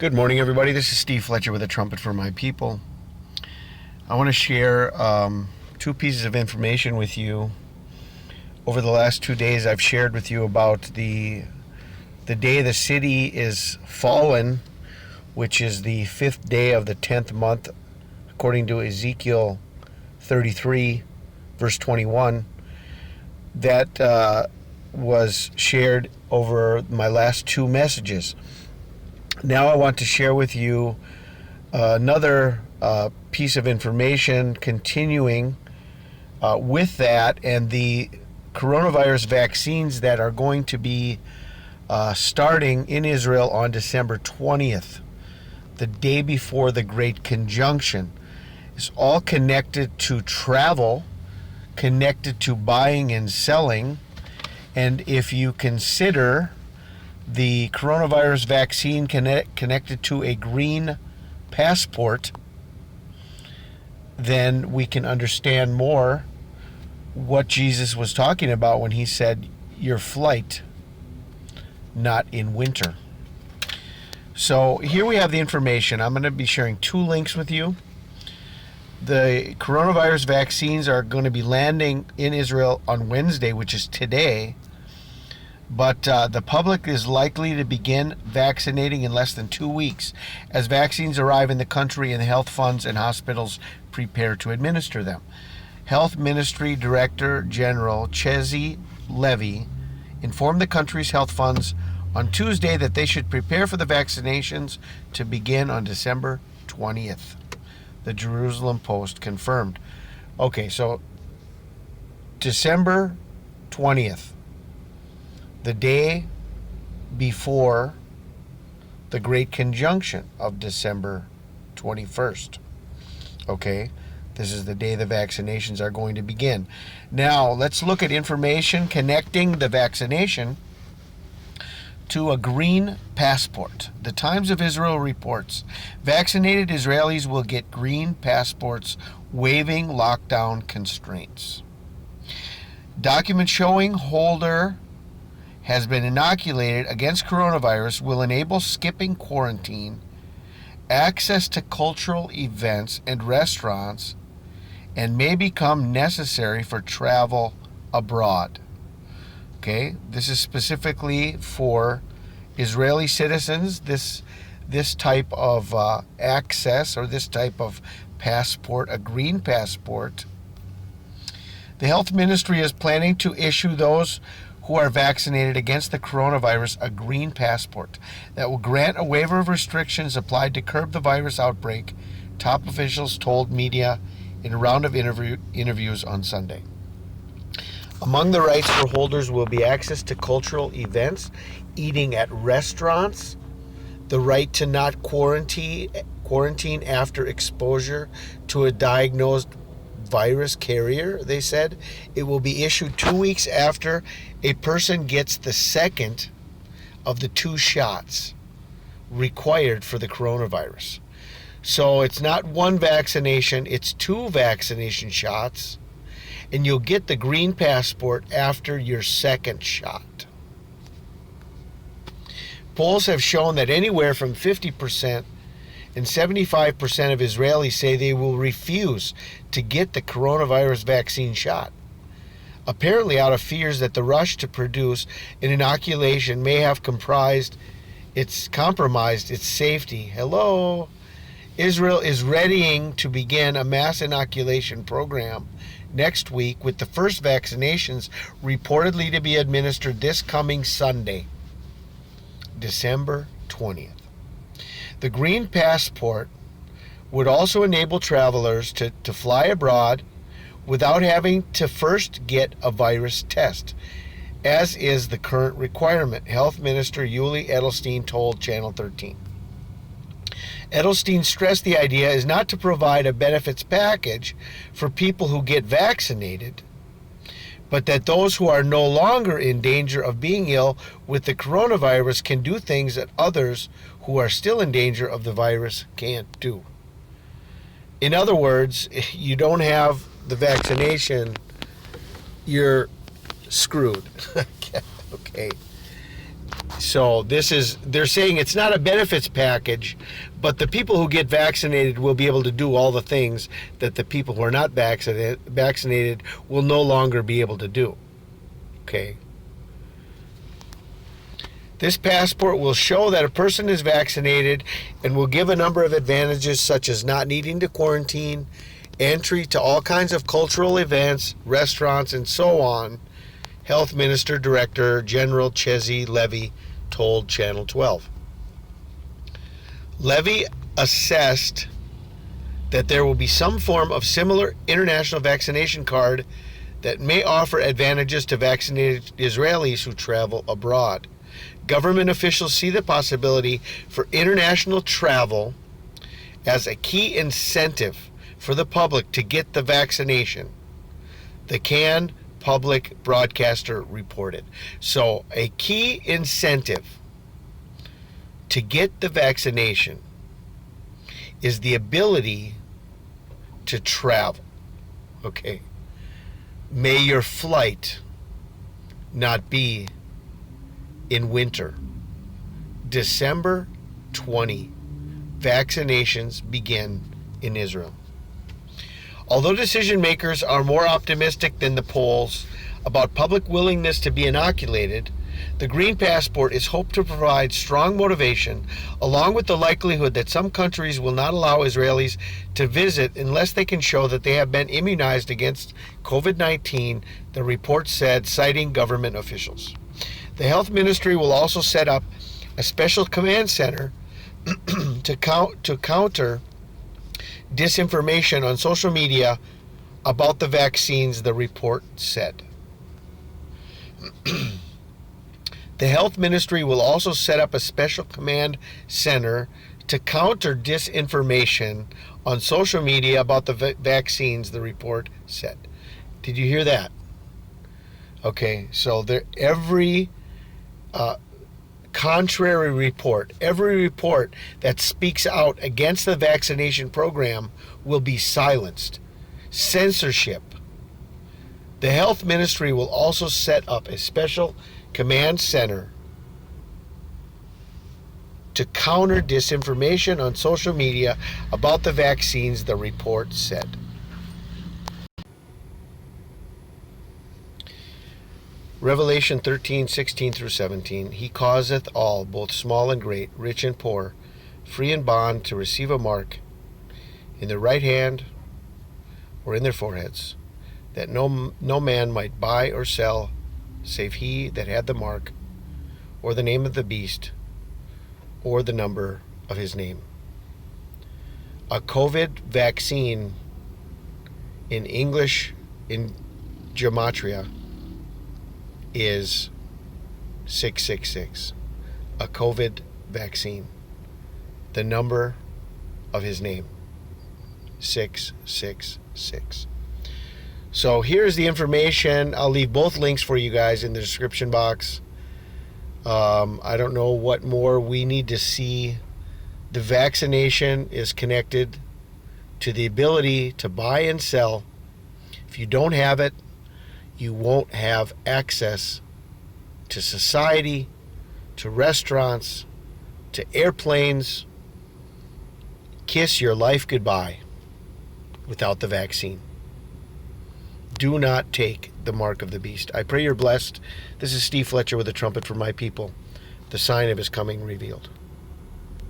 Good morning, everybody. This is Steve Fletcher with A Trumpet for My People. I want to share two pieces of information with you. Over the last 2 days, I've shared with you about the day the city is fallen, which is the 5th day of the 10th month, according to Ezekiel 33, verse 21. That was shared over my last two messages. Now I want to share with you another piece of information continuing with that and the coronavirus vaccines that are going to be starting in Israel on December 20th, the day before the Great Conjunction. It's all connected to travel, connected to buying and selling, and if you consider the coronavirus vaccine connected to a green passport, then we can understand more what Jesus was talking about when he said, your flight, not in winter. So here we have the information. I'm going to be sharing two links with you. The coronavirus vaccines are going to be landing in Israel on Wednesday, which is today. But the public is likely to begin vaccinating in less than 2 weeks as vaccines arrive in the country and the health funds and hospitals prepare to administer them. Health Ministry Director General Chezi Levy informed the country's health funds on Tuesday that they should prepare for the vaccinations to begin on December 20th. The Jerusalem Post confirmed. Okay, so December 20th. The day before the Great Conjunction of December 21st. Okay, this is the day the vaccinations are going to begin. Now, let's look at information connecting the vaccination to a green passport. The Times of Israel reports, vaccinated Israelis will get green passports, waiving lockdown constraints. Document showing holder has been inoculated against coronavirus will enable skipping quarantine, access to cultural events and restaurants, and may become necessary for travel abroad. Okay, this is specifically for Israeli citizens. This type of access or this type of passport, a green passport. The health ministry is planning to issue those who are vaccinated against the coronavirus a green passport that will grant a waiver of restrictions applied to curb the virus outbreak, top officials told media in a round of interviews on Sunday. Among the rights for holders will be access to cultural events, eating at restaurants, the right to not quarantine after exposure to a diagnosed virus carrier, they said. It will be issued 2 weeks after a person gets the second of the 2 shots required for the coronavirus. So it's not one vaccination, it's 2 vaccination shots, and you'll get the green passport after your second shot. Polls have shown that anywhere from 50% and 75% of Israelis say they will refuse to get the coronavirus vaccine shot, apparently out of fears that the rush to produce an inoculation may have compromised its safety. Hello? Israel is readying to begin a mass inoculation program next week, with the first vaccinations reportedly to be administered this coming Sunday, December 20th. The green passport would also enable travelers to fly abroad without having to first get a virus test, as is the current requirement, Health Minister Yuli Edelstein told Channel 13. Edelstein stressed the idea is not to provide a benefits package for people who get vaccinated, but that those who are no longer in danger of being ill with the coronavirus can do things that others who are still in danger of the virus can't do. In other words, you don't have the vaccination, you're screwed. Okay. So they're saying it's not a benefits package, but the people who get vaccinated will be able to do all the things that the people who are not vaccinated will no longer be able to do. Okay. This passport will show that a person is vaccinated and will give a number of advantages such as not needing to quarantine, entry to all kinds of cultural events, restaurants, and so on, Health Minister Director General Chezi Levy told Channel 12. Levy assessed that there will be some form of similar international vaccination card that may offer advantages to vaccinated Israelis who travel abroad. Government officials see the possibility for international travel as a key incentive for the public to get the vaccination, the Cannes public broadcaster reported. So, a key incentive to get the vaccination is the ability to travel. Okay. May your flight not be in winter. December 20, vaccinations begin in Israel. Although decision makers are more optimistic than the polls about public willingness to be inoculated, the Green Passport is hoped to provide strong motivation, along with the likelihood that some countries will not allow Israelis to visit unless they can show that they have been immunized against COVID-19, the report said, citing government officials. The health ministry will also set up a special command center to counter disinformation on social media about the vaccines, the report said. The health ministry will also set up a special command center to counter disinformation on social media about the vaccines, the report said. Did you hear that? Okay, so every contrary report, every report that speaks out against the vaccination program will be silenced. Censorship. The health ministry will also set up a special command center to counter disinformation on social media about the vaccines, the report said. Revelation 13:16 through 17. He causeth all, both small and great, rich and poor, free and bond, to receive a mark in their right hand or in their foreheads, that no man might buy or sell, save he that had the mark, or the name of the beast, or the number of his name. A COVID vaccine in English, in gematria, is 666. A COVID vaccine. The number of his name. 666. So here's the information. I'll leave both links for you guys in the description box. I don't know what more we need to see. The vaccination is connected to the ability to buy and sell. If you don't have it, you won't have access to society, to restaurants, to airplanes. Kiss your life goodbye without the vaccine. Do not take the mark of the beast. I pray you're blessed. This is Steve Fletcher with a trumpet for my people, the sign of his coming revealed.